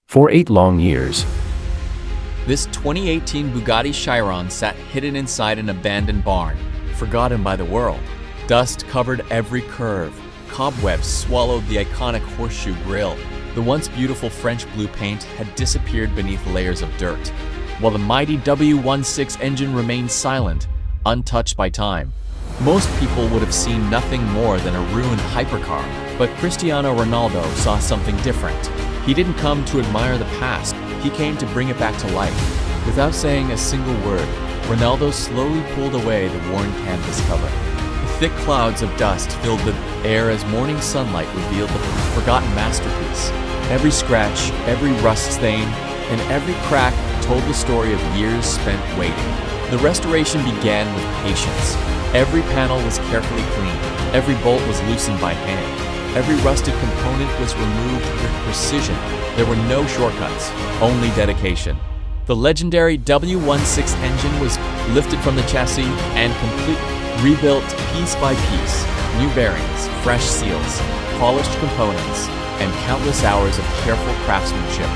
For 8 long years, This 2018 Bugatti Chiron sat hidden inside an abandoned barn, forgotten by the world. Dust covered every curve. Cobwebs swallowed the iconic horseshoe grille. The once beautiful French blue paint had disappeared beneath layers of dirt, while the mighty W16 engine remained silent, untouched by time. Most people would have seen nothing more than a ruined hypercar, but Cristiano Ronaldo saw something different. He didn't come to admire the past, he came to bring it back to life. Without saying a single word, Ronaldo slowly pulled away the worn canvas cover. Thick clouds of dust filled the air as morning sunlight revealed the forgotten masterpiece. Every scratch, every rust stain, and every crack told the story of years spent waiting. The restoration began with patience. Every panel was carefully cleaned. Every bolt was loosened by hand. Every rusted component was removed with precision. There were no shortcuts, only dedication. The legendary W16 engine was lifted from the chassis and completely rebuilt piece by piece. New bearings, fresh seals, polished components, and countless hours of careful craftsmanship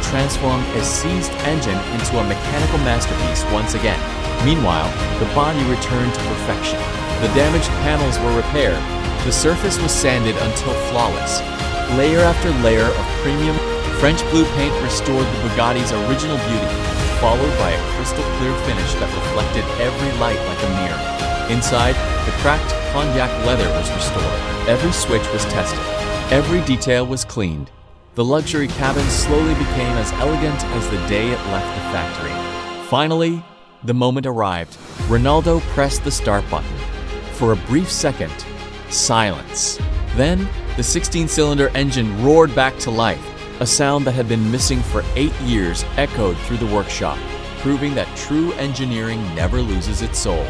transformed a seized engine into a mechanical masterpiece once again. Meanwhile, the body returned to perfection. The damaged panels were repaired. The surface was sanded until flawless. Layer after layer of premium French blue paint restored the Bugatti's original beauty, followed by a crystal clear finish that reflected every light like a mirror. Inside, the cracked cognac leather was restored. Every switch was tested. Every detail was cleaned. The luxury cabin slowly became as elegant as the day it left the factory. Finally, the moment arrived. Ronaldo pressed the start button. For a brief second, silence. Then, the 16-cylinder engine roared back to life. A sound that had been missing for 8 years echoed through the workshop, proving that true engineering never loses its soul.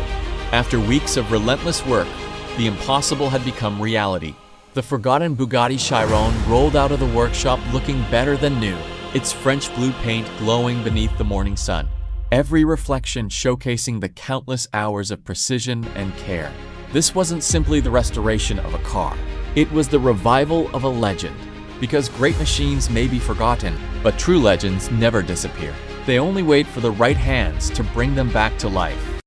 After weeks of relentless work, the impossible had become reality. The forgotten Bugatti Chiron rolled out of the workshop looking better than new, its French blue paint glowing beneath the morning sun. Every reflection showcasing the countless hours of precision and care. This wasn't simply the restoration of a car. It was the revival of a legend. Because great machines may be forgotten, but true legends never disappear. They only wait for the right hands to bring them back to life.